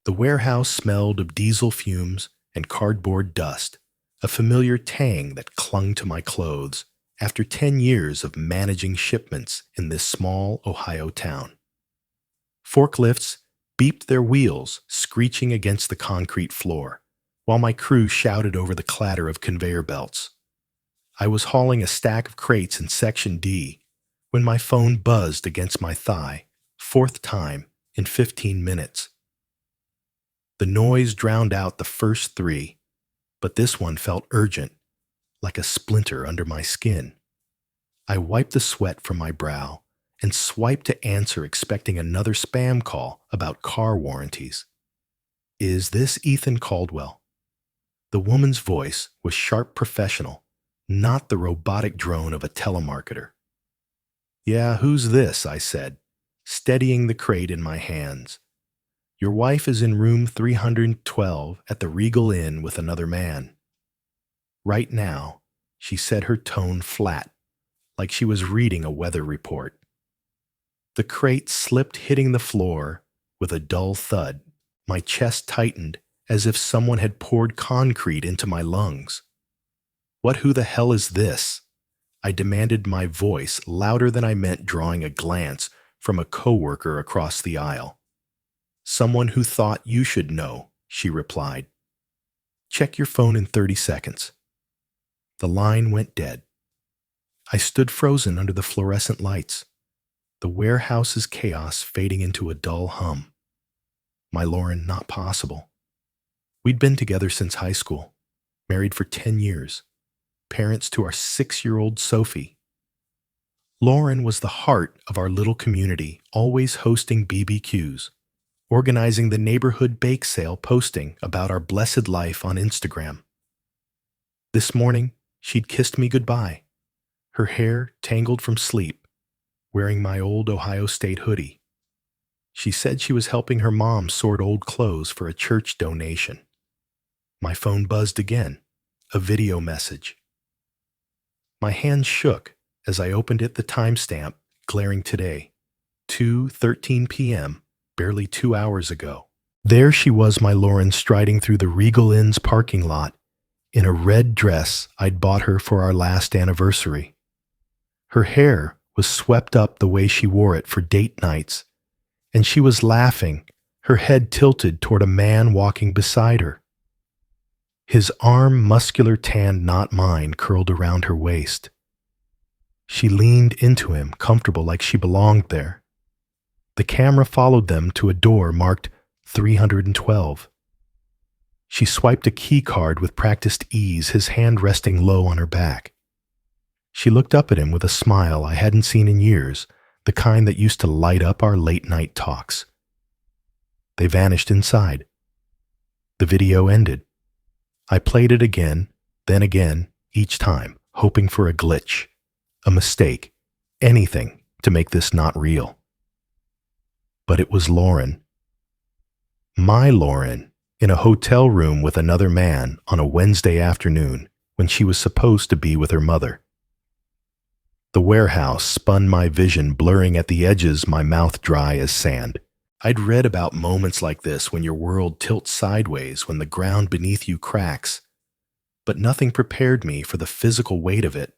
The warehouse smelled of diesel fumes and cardboard dust, a familiar tang that clung to my clothes after 10 years of managing shipments in this small Ohio town. Forklifts beeped their wheels, screeching against the concrete floor, while my crew shouted over the clatter of conveyor belts. I was hauling a stack of crates in Section D when my phone buzzed against my thigh, fourth time in 15 minutes. The noise drowned out the first three, but this one felt urgent, like a splinter under my skin. I wiped the sweat from my brow and swiped to answer, expecting another spam call about car warranties. "Is this Ethan Caldwell?" The woman's voice was sharp professional, not the robotic drone of a telemarketer. "Yeah, who's this?" I said, steadying the crate in my hands. "Your wife is in room 312 at the Regal Inn with another man." "Right now," she said, her tone flat, like she was reading a weather report. The crate slipped, hitting the floor with a dull thud. My chest tightened as if someone had poured concrete into my lungs. "Who the hell is this?" I demanded, my voice louder than I meant, drawing a glance from a coworker across the aisle. "Someone who thought you should know," she replied. "Check your phone in 30 seconds. The line went dead. I stood frozen under the fluorescent lights, the warehouse's chaos fading into a dull hum. My Lauren, not possible. We'd been together since high school, married for 10 years, parents to our 6-year-old Sophie. Lauren was the heart of our little community, always hosting BBQs, organizing the neighborhood bake sale, posting about our blessed life on Instagram. This morning, she'd kissed me goodbye, her hair tangled from sleep, wearing my old Ohio State hoodie. She said she was helping her mom sort old clothes for a church donation. My phone buzzed again, a video message. My hand shook as I opened it, the timestamp glaring today, 2:13 p.m., barely 2 hours ago. There she was, my Lauren, striding through the Regal Inn's parking lot in a red dress I'd bought her for our last anniversary. Her hair was swept up the way she wore it for date nights, and she was laughing, her head tilted toward a man walking beside her. His arm, muscular, tanned, not mine, curled around her waist. She leaned into him, comfortable, like she belonged there. The camera followed them to a door marked 312. She swiped a key card with practiced ease, his hand resting low on her back. She looked up at him with a smile I hadn't seen in years, the kind that used to light up our late-night talks. They vanished inside. The video ended. I played it again, then again, each time, hoping for a glitch, a mistake, anything to make this not real. But it was Lauren. My Lauren, in a hotel room with another man on a Wednesday afternoon when she was supposed to be with her mother. The warehouse spun my vision, blurring at the edges, my mouth dry as sand. I'd read about moments like this when your world tilts sideways, when the ground beneath you cracks, but nothing prepared me for the physical weight of it,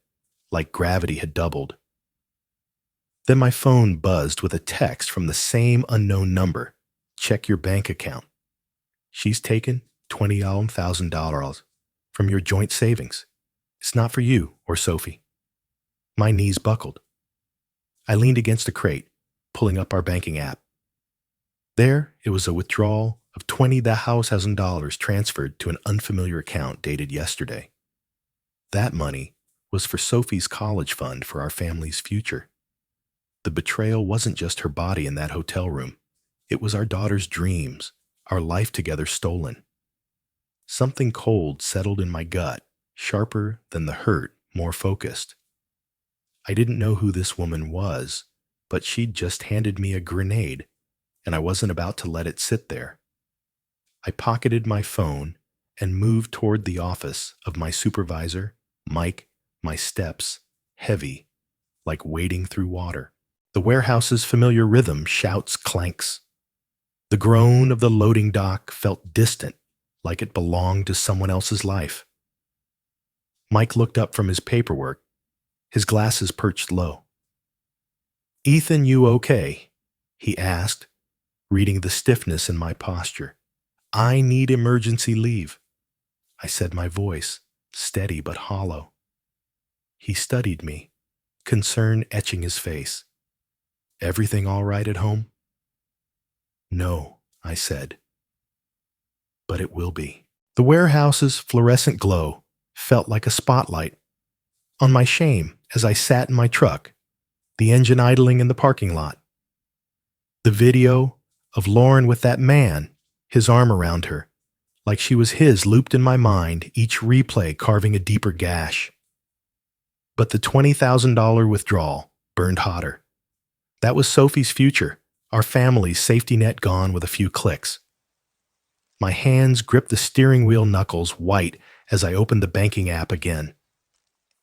like gravity had doubled. Then my phone buzzed with a text from the same unknown number. "Check your bank account. She's taken $20,000 from your joint savings. It's not for you or Sophie." My knees buckled. I leaned against a crate, pulling up our banking app. There, it was a withdrawal of $20,000 transferred to an unfamiliar account dated yesterday. That money was for Sophie's college fund for our family's future. The betrayal wasn't just her body in that hotel room. It was our daughter's dreams, our life together stolen. Something cold settled in my gut, sharper than the hurt, more focused. I didn't know who this woman was, but she'd just handed me a grenade, and I wasn't about to let it sit there. I pocketed my phone and moved toward the office of my supervisor, Mike, my steps heavy, like wading through water. The warehouse's familiar rhythm, shouts, clanks. The groan of the loading dock felt distant, like it belonged to someone else's life. Mike looked up from his paperwork, his glasses perched low. "Ethan, you okay?" he asked, reading the stiffness in my posture. "I need emergency leave," I said, my voice steady but hollow. He studied me, concern etching his face. "Everything all right at home?" "No," I said, "but it will be." The warehouse's fluorescent glow felt like a spotlight on my shame as I sat in my truck, the engine idling in the parking lot. The video of Lauren with that man, his arm around her, like she was his, looped in my mind, each replay carving a deeper gash. But the $20,000 withdrawal burned hotter. That was Sophie's future, our family's safety net gone with a few clicks. My hands gripped the steering wheel knuckles white as I opened the banking app again.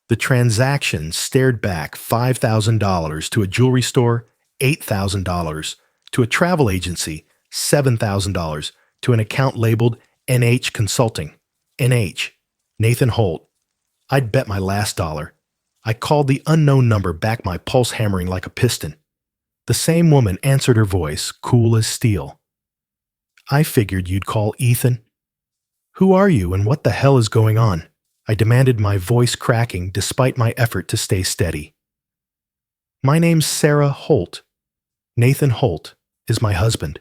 The transaction stared back $5,000 to a jewelry store, $8,000 to a travel agency, $7,000 to an account labeled NH Consulting. NH. Nathan Holt. I'd bet my last dollar. I called the unknown number back, my pulse hammering like a piston. The same woman answered, her voice cool as steel. "I figured you'd call, Ethan." "Who are you and what the hell is going on?" I demanded, my voice cracking despite my effort to stay steady. "My name's Sarah Holt. Nathan Holt is my husband."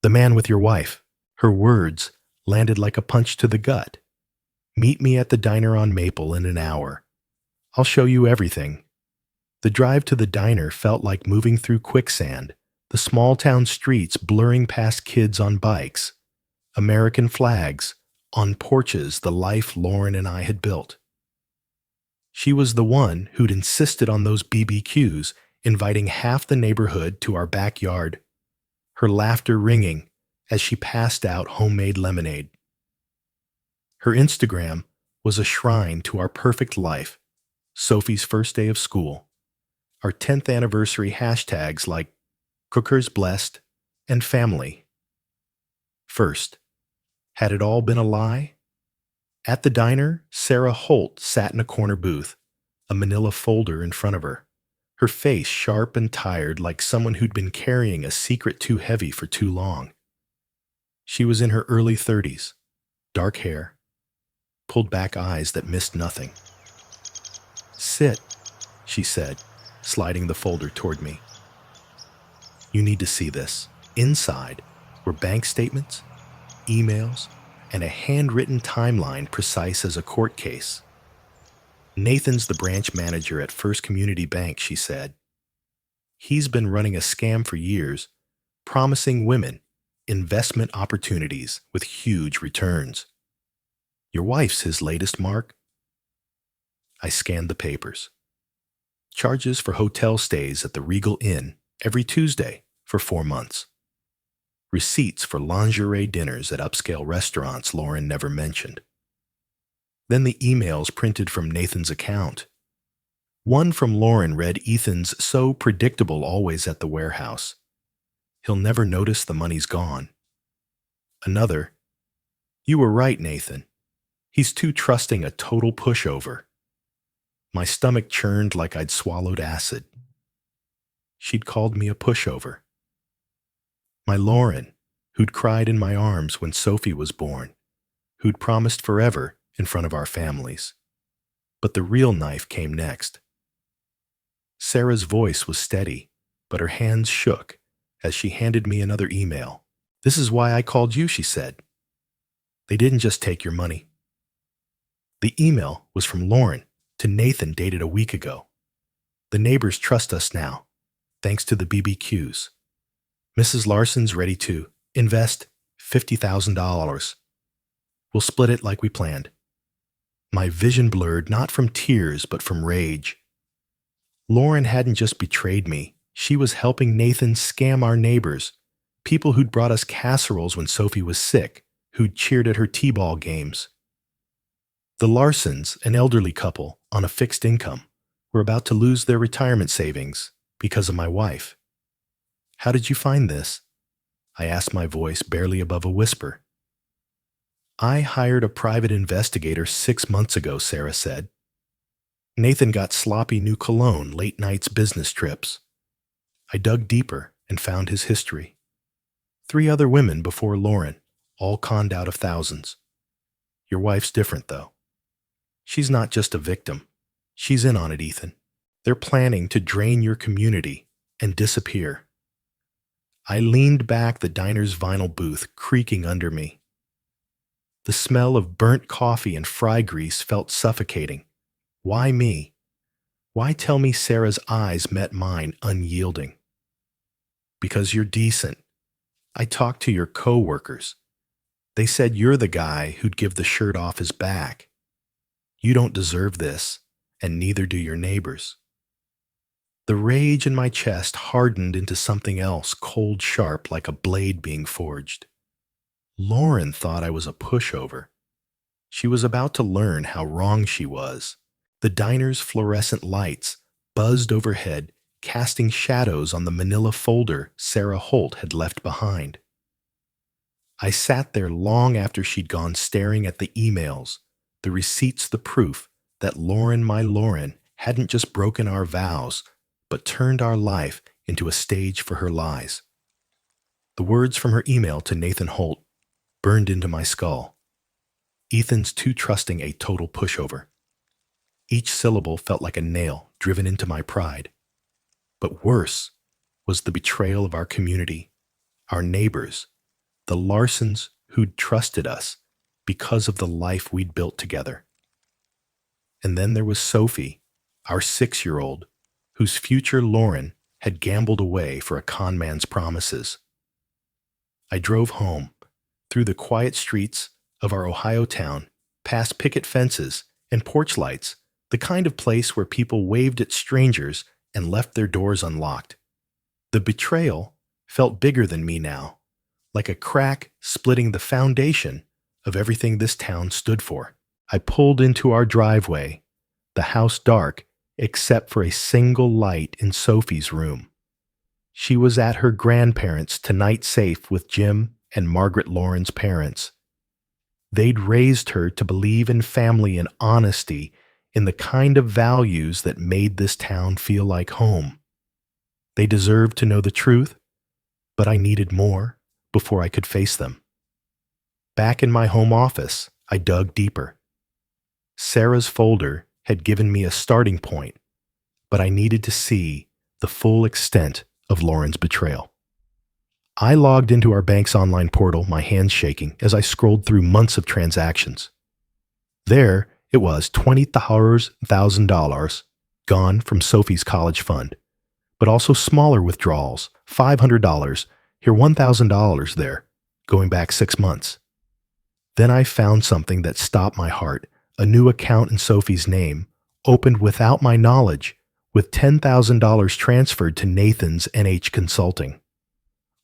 "The man with your wife." Her words landed like a punch to the gut. "Meet me at the diner on Maple in an hour. I'll show you everything." The drive to the diner felt like moving through quicksand, the small-town streets blurring past kids on bikes, American flags, on porches, the life Lauren and I had built. She was the one who'd insisted on those BBQs, inviting half the neighborhood to our backyard, her laughter ringing as she passed out homemade lemonade. Her Instagram was a shrine to our perfect life, Sophie's first day of school, our 10th anniversary hashtags like Cookers Blessed and Family. First, had it all been a lie? At the diner, Sarah Holt sat in a corner booth, a manila folder in front of her, her face sharp and tired like someone who'd been carrying a secret too heavy for too long. She was in her early 30s, dark hair, pulled back eyes that missed nothing. "Sit," she said, sliding the folder toward me. "You need to see this." Inside were bank statements, emails, and a handwritten timeline precise as a court case. "Nathan's the branch manager at First Community Bank," she said. "He's been running a scam for years, promising women investment opportunities with huge returns. Your wife's his latest mark." I scanned the papers. Charges for hotel stays at the Regal Inn every Tuesday for 4 months. Receipts for lingerie dinners at upscale restaurants Lauren never mentioned. Then the emails printed from Nathan's account. One from Lauren read, "Ethan's so predictable, always at the warehouse. He'll never notice the money's gone." Another, "You were right, Nathan. He's too trusting, a total pushover." My stomach churned like I'd swallowed acid. She'd called me a pushover. My Lauren, who'd cried in my arms when Sophie was born, who'd promised forever in front of our families. But the real knife came next. Sarah's voice was steady, but her hands shook as she handed me another email. "This is why I called you," she said. "They didn't just take your money." The email was from Lauren to Nathan, dated a week ago. "The neighbors trust us now, thanks to the BBQs. Mrs. Larson's ready to invest $50,000. We'll split it like we planned." My vision blurred, not from tears, but from rage. Lauren hadn't just betrayed me. She was helping Nathan scam our neighbors, people who'd brought us casseroles when Sophie was sick, who'd cheered at her t-ball games. The Larsons, an elderly couple on a fixed income, were about to lose their retirement savings because of my wife. "How did you find this?" I asked, my voice barely above a whisper. I hired a private investigator 6 months ago, Sarah said. Nathan got sloppy new cologne, late nights business trips. I dug deeper and found his history. 3 other women before Lauren, all conned out of thousands. Your wife's different, though. She's not just a victim. She's in on it, Ethan. They're planning to drain your community and disappear. I leaned back, the diner's vinyl booth creaking under me. The smell of burnt coffee and fry grease felt suffocating. Why me? Why tell me? Sarah's eyes met mine, unyielding. Because you're decent. I talked to your co-workers. They said you're the guy who'd give the shirt off his back. You don't deserve this, and neither do your neighbors. The rage in my chest hardened into something else, cold sharp like a blade being forged. Lauren thought I was a pushover. She was about to learn how wrong she was. The diner's fluorescent lights buzzed overhead, casting shadows on the manila folder Sarah Holt had left behind. I sat there long after she'd gone, staring at the emails, the receipts, the proof that Lauren, my Lauren, hadn't just broken our vows, but turned our life into a stage for her lies. The words from her email to Nathan Holt burned into my skull. Ethan's too trusting a total pushover. Each syllable felt like a nail driven into my pride. But worse was the betrayal of our community, our neighbors, the Larsons who'd trusted us because of the life we'd built together. And then there was Sophie, our 6-year-old, whose future Lauren had gambled away for a con man's promises. I drove home, through the quiet streets of our Ohio town, past picket fences and porch lights, the kind of place where people waved at strangers and left their doors unlocked. The betrayal felt bigger than me now, like a crack splitting the foundation of everything this town stood for. I pulled into our driveway, the house dark except for a single light in Sophie's room. She was at her grandparents' tonight safe with Jim and Margaret Lauren's parents. They'd raised her to believe in family and honesty, in the kind of values that made this town feel like home. They deserved to know the truth, but I needed more before I could face them. Back in my home office, I dug deeper. Sarah's folder had given me a starting point, but I needed to see the full extent of Lauren's betrayal. I logged into our bank's online portal, my hands shaking as I scrolled through months of transactions. There it was, $20,000 gone from Sophie's college fund, but also smaller withdrawals, $500 here, $1,000 there, going back 6 months. Then I found something that stopped my heart, a new account in Sophie's name, opened without my knowledge, with $10,000 transferred to Nathan's NH Consulting.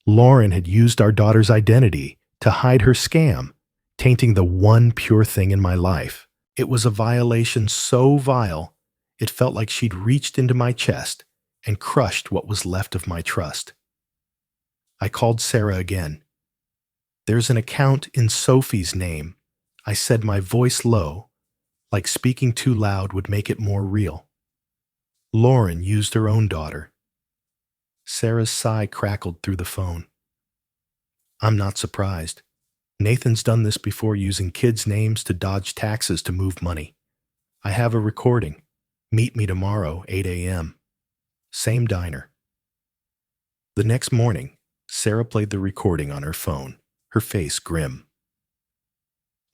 Lauren had used our daughter's identity to hide her scam, tainting the one pure thing in my life. It was a violation so vile, it felt like she'd reached into my chest and crushed what was left of my trust. I called Sarah again. "There's an account in Sophie's name," I said, my voice low, like speaking too loud would make it more real. "Lauren used her own daughter." Sarah's sigh crackled through the phone. "I'm not surprised. Nathan's done this before, using kids' names to dodge taxes to move money. I have a recording. Meet me tomorrow, 8 a.m. Same diner." The next morning, Sarah played the recording on her phone, her face grim.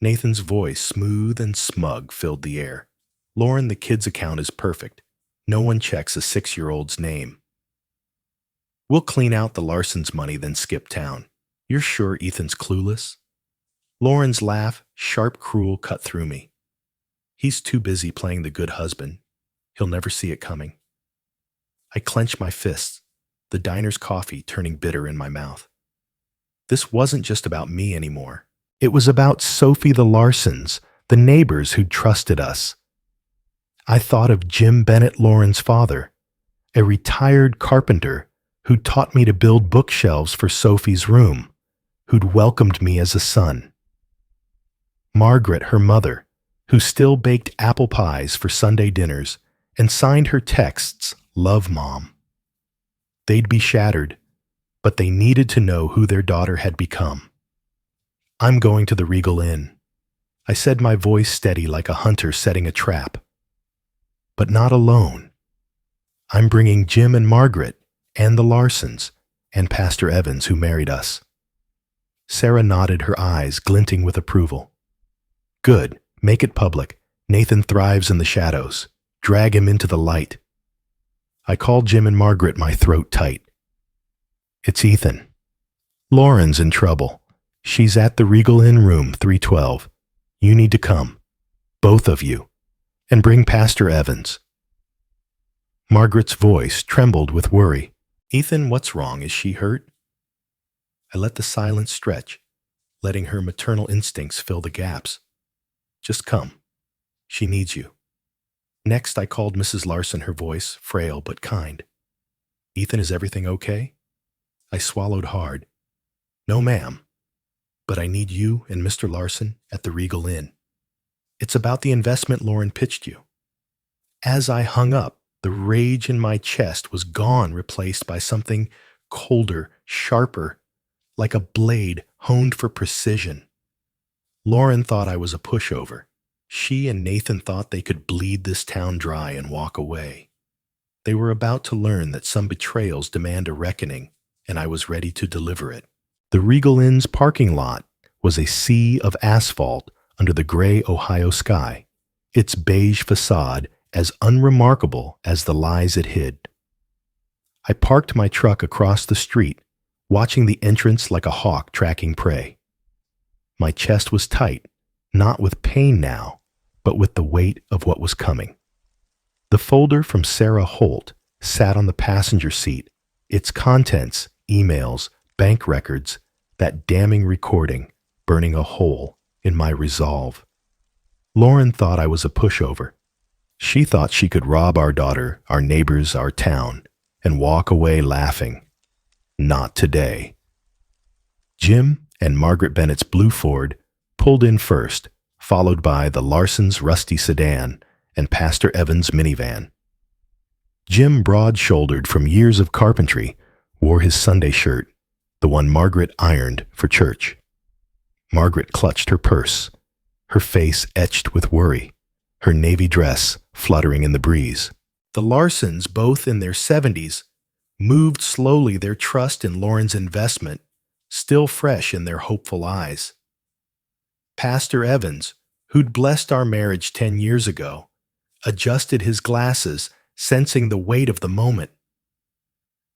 Nathan's voice, smooth and smug, filled the air. "Lauren, the kid's account is perfect. No one checks a 6-year-old's name. We'll clean out the Larsons' money, then skip town. You're sure Ethan's clueless?" Lauren's laugh, sharp, cruel, cut through me. "He's too busy playing the good husband. He'll never see it coming." I clenched my fists, the diner's coffee turning bitter in my mouth. This wasn't just about me anymore. It was about Sophie, the Larsons, the neighbors who'd trusted us. I thought of Jim Bennett, Lauren's father, a retired carpenter who'd taught me to build bookshelves for Sophie's room, who'd welcomed me as a son. Margaret, her mother, who still baked apple pies for Sunday dinners and signed her texts, "Love, Mom." They'd be shattered, but they needed to know who their daughter had become. "I'm going to the Regal Inn," I said, my voice steady like a hunter setting a trap. "But not alone. I'm bringing Jim and Margaret and the Larsons and Pastor Evans, who married us." Sarah nodded, her eyes glinting with approval. "Good. Make it public. Nathan thrives in the shadows. Drag him into the light." I called Jim and Margaret, my throat tight. "It's Ethan. Lauren's in trouble. She's at the Regal Inn, room 312. You need to come. Both of you. And bring Pastor Evans." Margaret's voice trembled with worry. "Ethan, what's wrong? Is she hurt?" I let the silence stretch, letting her maternal instincts fill the gaps. "Just come. She needs you." Next, I called Mrs. Larson, her voice frail but kind. "Ethan, is everything okay?" I swallowed hard. "No, ma'am. But I need you and Mr. Larson at the Regal Inn. It's about the investment Lauren pitched you." As I hung up, the rage in my chest was gone, replaced by something colder, sharper, like a blade honed for precision. Lauren thought I was a pushover. She and Nathan thought they could bleed this town dry and walk away. They were about to learn that some betrayals demand a reckoning, and I was ready to deliver it. The Regal Inn's parking lot was a sea of asphalt under the gray Ohio sky, its beige facade as unremarkable as the lies it hid. I parked my truck across the street, watching the entrance like a hawk tracking prey. My chest was tight, not with pain now, but with the weight of what was coming. The folder from Sarah Holt sat on the passenger seat, its contents, emails, bank records, that damning recording burning a hole in my resolve. Lauren thought I was a pushover. She thought she could rob our daughter, our neighbors, our town, and walk away laughing. Not today. Jim and Margaret Bennett's blue Ford pulled in first, followed by the Larsons' rusty sedan and Pastor Evans' minivan. Jim, broad-shouldered from years of carpentry, wore his Sunday shirt, the one Margaret ironed for church. Margaret clutched her purse, her face etched with worry, her navy dress fluttering in the breeze. The Larsons, both in their 70s, moved slowly, their trust in Lauren's investment still fresh in their hopeful eyes. Pastor Evans, who'd blessed our marriage 10 years ago, adjusted his glasses, sensing the weight of the moment.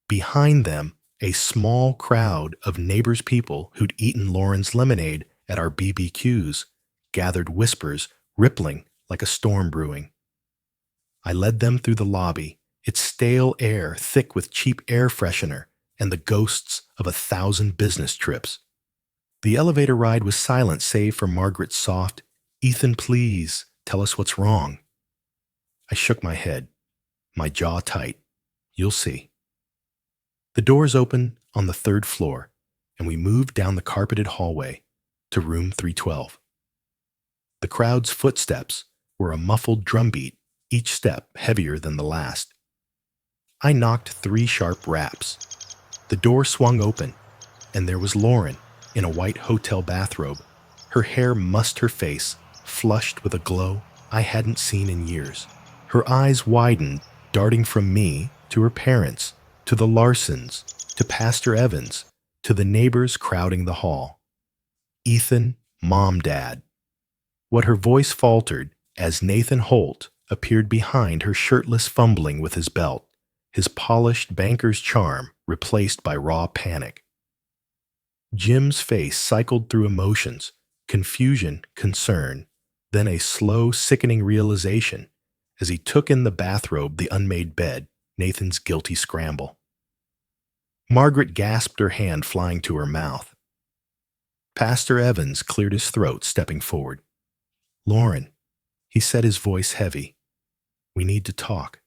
Behind them, a small crowd of neighbors' people who'd eaten Lauren's lemonade at our BBQs gathered, whispers rippling like a storm brewing. I led them through the lobby, its stale air thick with cheap air freshener and the ghosts of 1,000 business trips. The elevator ride was silent save for Margaret's soft, "Ethan, please, tell us what's wrong." I shook my head, my jaw tight. "You'll see." The doors opened on the 3rd floor, and we moved down the carpeted hallway to room 312. The crowd's footsteps were a muffled drumbeat, each step heavier than the last. I knocked 3 sharp raps. The door swung open, and there was Lauren in a white hotel bathrobe, her hair mussed her face, flushed with a glow I hadn't seen in years. Her eyes widened, darting from me to her parents, to the Larsons, to Pastor Evans, to the neighbors crowding the hall. "Ethan, Mom, Dad." What her voice faltered as Nathan Holt appeared behind her, shirtless, fumbling with his belt, his polished banker's charm replaced by raw panic. Jim's face cycled through emotions, confusion, concern, then a slow, sickening realization as he took in the bathrobe, the unmade bed, Nathan's guilty scramble. Margaret gasped, her hand flying to her mouth. Pastor Evans cleared his throat, stepping forward. "Lauren," he said, his voice heavy, "we need to talk."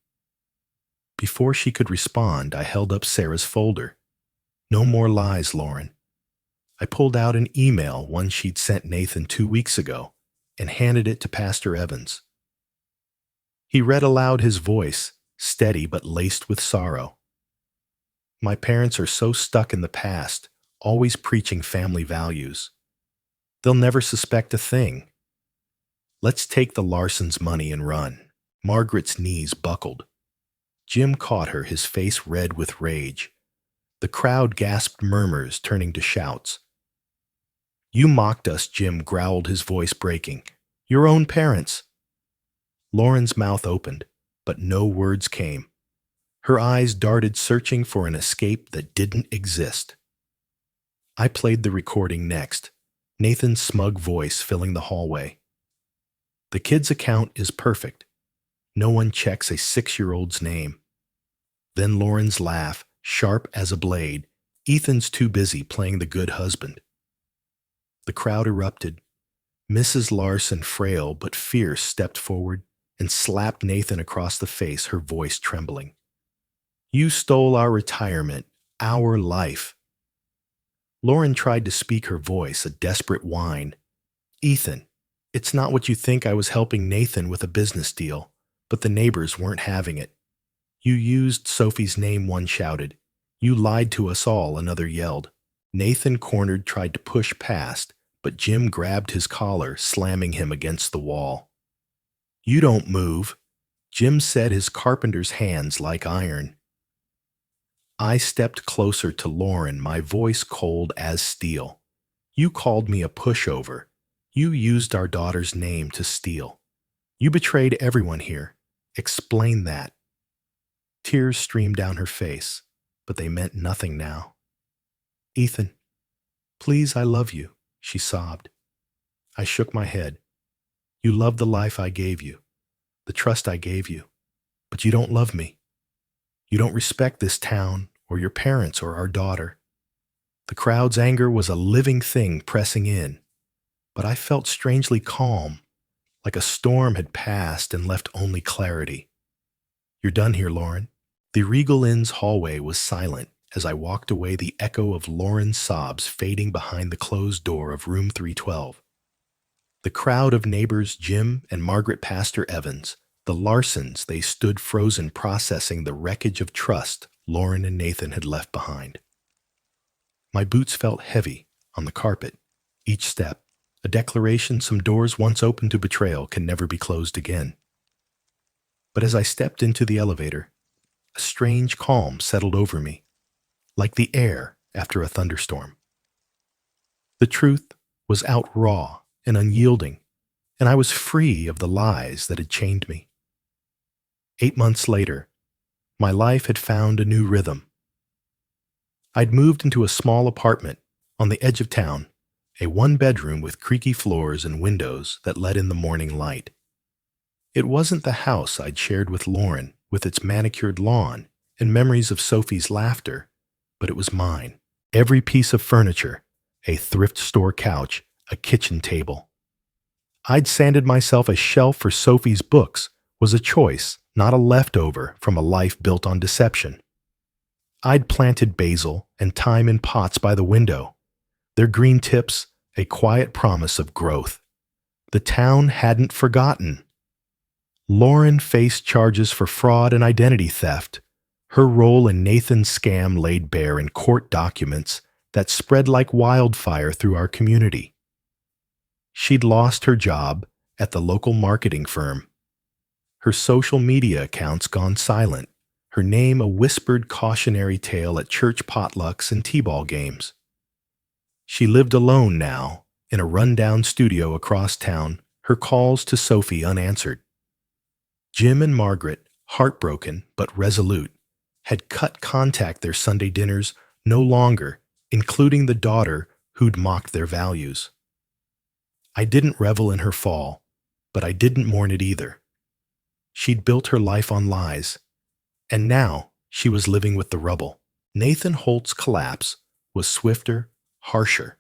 Before she could respond, I held up Sarah's folder. No more lies, Lauren. I pulled out an email, one she'd sent Nathan 2 weeks ago, and handed it to Pastor Evans. He read aloud, his voice, steady but laced with sorrow. My parents are so stuck in the past, always preaching family values. They'll never suspect a thing. Let's take the Larsons' money and run. Margaret's knees buckled. Jim caught her, his face red with rage. The crowd gasped murmurs, turning to shouts. You mocked us, Jim growled, his voice breaking. Your own parents. Lauren's mouth opened, but no words came. Her eyes darted, searching for an escape that didn't exist. I played the recording next, Nathan's smug voice filling the hallway. The kid's account is perfect. No one checks a 6-year-old's name. Then Lauren's laugh, sharp as a blade. Ethan's too busy playing the good husband. The crowd erupted. Mrs. Larson, frail but fierce, stepped forward and slapped Nathan across the face, her voice trembling. You stole our retirement, our life. Lauren tried to speak, her voice a desperate whine. Ethan, it's not what you think. I was helping Nathan with a business deal, but the neighbors weren't having it. You used Sophie's name, one shouted. You lied to us all, another yelled. Nathan, cornered, tried to push past, but Jim grabbed his collar, slamming him against the wall. You don't move, Jim said, his carpenter's hands like iron. I stepped closer to Lauren, my voice cold as steel. You called me a pushover. You used our daughter's name to steal. You betrayed everyone here. Explain that. Tears streamed down her face, but they meant nothing now. Ethan, please, I love you, she sobbed. I shook my head. You love the life I gave you, the trust I gave you, but you don't love me. You don't respect this town or your parents or our daughter. The crowd's anger was a living thing pressing in, but I felt strangely calm, like a storm had passed and left only clarity. You're done here, Lauren. The Regal Inn's hallway was silent as I walked away, the echo of Lauren's sobs fading behind the closed door of room 312. The crowd of neighbors, Jim and Margaret, Pastor Evans, the Larsons, they stood frozen, processing the wreckage of trust Lauren and Nathan had left behind. My boots felt heavy on the carpet, each step a declaration some doors once open to betrayal can never be closed again. But as I stepped into the elevator, a strange calm settled over me, like the air after a thunderstorm. The truth was out raw and unyielding, and I was free of the lies that had chained me. 8 months later, my life had found a new rhythm. I'd moved into a small apartment on the edge of town, a one-bedroom with creaky floors and windows that let in the morning light. It wasn't the house I'd shared with Lauren, with its manicured lawn and memories of Sophie's laughter, but it was mine. Every piece of furniture, a thrift store couch, a kitchen table. I'd sanded myself a shelf for Sophie's books, was a choice, not a leftover from a life built on deception. I'd planted basil and thyme in pots by the window, their green tips a quiet promise of growth. The town hadn't forgotten. Lauren faced charges for fraud and identity theft, her role in Nathan's scam laid bare in court documents that spread like wildfire through our community. She'd lost her job at the local marketing firm, her social media accounts gone silent, her name a whispered cautionary tale at church potlucks and t-ball games. She lived alone now, in a rundown studio across town, her calls to Sophie unanswered. Jim and Margaret, heartbroken but resolute, had cut contact their Sunday dinners no longer, including the daughter who'd mocked their values. I didn't revel in her fall, but I didn't mourn it either. She'd built her life on lies, and now she was living with the rubble. Nathan Holt's collapse was swifter, harsher.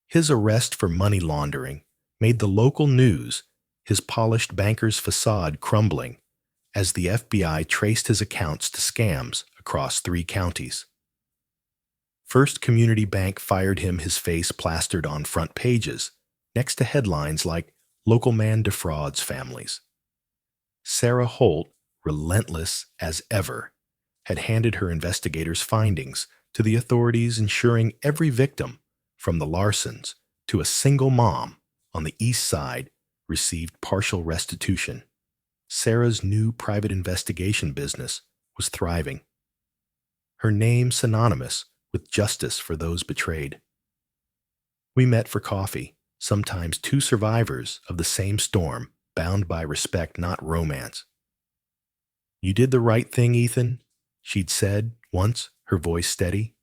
His arrest for money laundering made the local news, his polished banker's facade crumbling, as the FBI traced his accounts to scams across 3 counties. First Community Bank fired him, his face plastered on front pages, next to headlines like "Local Man Defrauds Families." Sarah Holt, relentless as ever, had handed her investigators' findings to the authorities, ensuring every victim, from the Larsons to a single mom on the East Side, received partial restitution. Sarah's new private investigation business was thriving, her name synonymous with justice for those betrayed. We met for coffee, sometimes 2 survivors of the same storm, bound by respect, not romance. "You did the right thing, Ethan," she'd said once, her voice steady.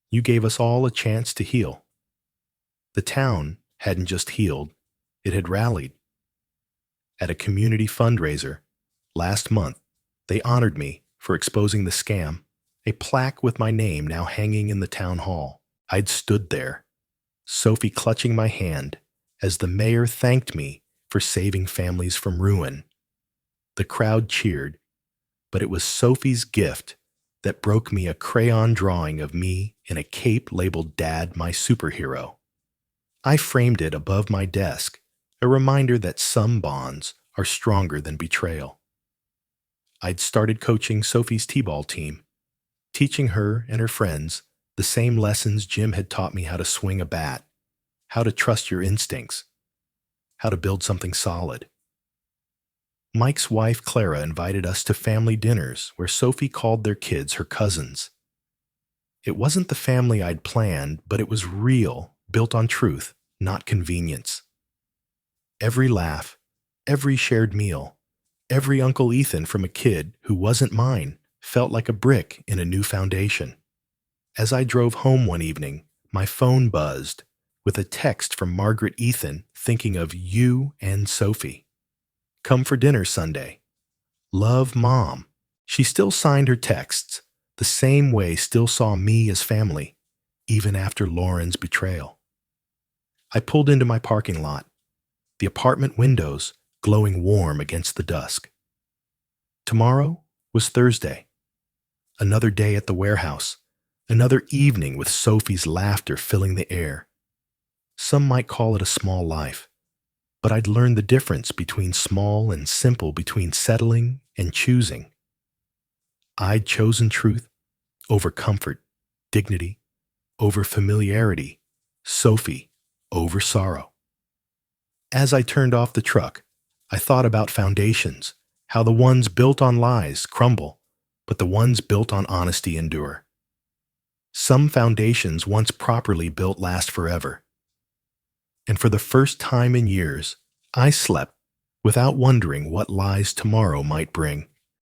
"You gave us all a chance to heal." The town hadn't just healed, it had rallied. At a community fundraiser last month, they honored me for exposing the scam, a plaque with my name now hanging in the town hall. I'd stood there, Sophie clutching my hand, as the mayor thanked me for saving families from ruin. The crowd cheered, but it was Sophie's gift that broke me, a crayon drawing of me in a cape labeled "Dad, my superhero." I framed it above my desk, a reminder that some bonds are stronger than betrayal. I'd started coaching Sophie's t-ball team, teaching her and her friends the same lessons Jim had taught me: how to swing a bat, how to trust your instincts, how to build something solid. Mike's wife, Clara, invited us to family dinners where Sophie called their kids her cousins. It wasn't the family I'd planned, but it was real, built on truth, not convenience. Every laugh, every shared meal, every Uncle Ethan from a kid who wasn't mine felt like a brick in a new foundation. As I drove home one evening, my phone buzzed with a text from Margaret Ethan, thinking of you and Sophie. "Come for dinner Sunday. Love, Mom." She still signed her texts, the same way, still saw me as family, even after Lauren's betrayal. I pulled into my parking lot, the apartment windows glowing warm against the dusk. Tomorrow was Thursday. Another day at the warehouse, another evening with Sophie's laughter filling the air. Some might call it a small life, but I'd learned the difference between small and simple, between settling and choosing. I'd chosen truth over comfort, dignity over familiarity, Sophie over sorrow. As I turned off the truck, I thought about foundations, how the ones built on lies crumble, but the ones built on honesty endure. Some foundations, once properly built, last forever. And for the first time in years, I slept without wondering what lies tomorrow might bring.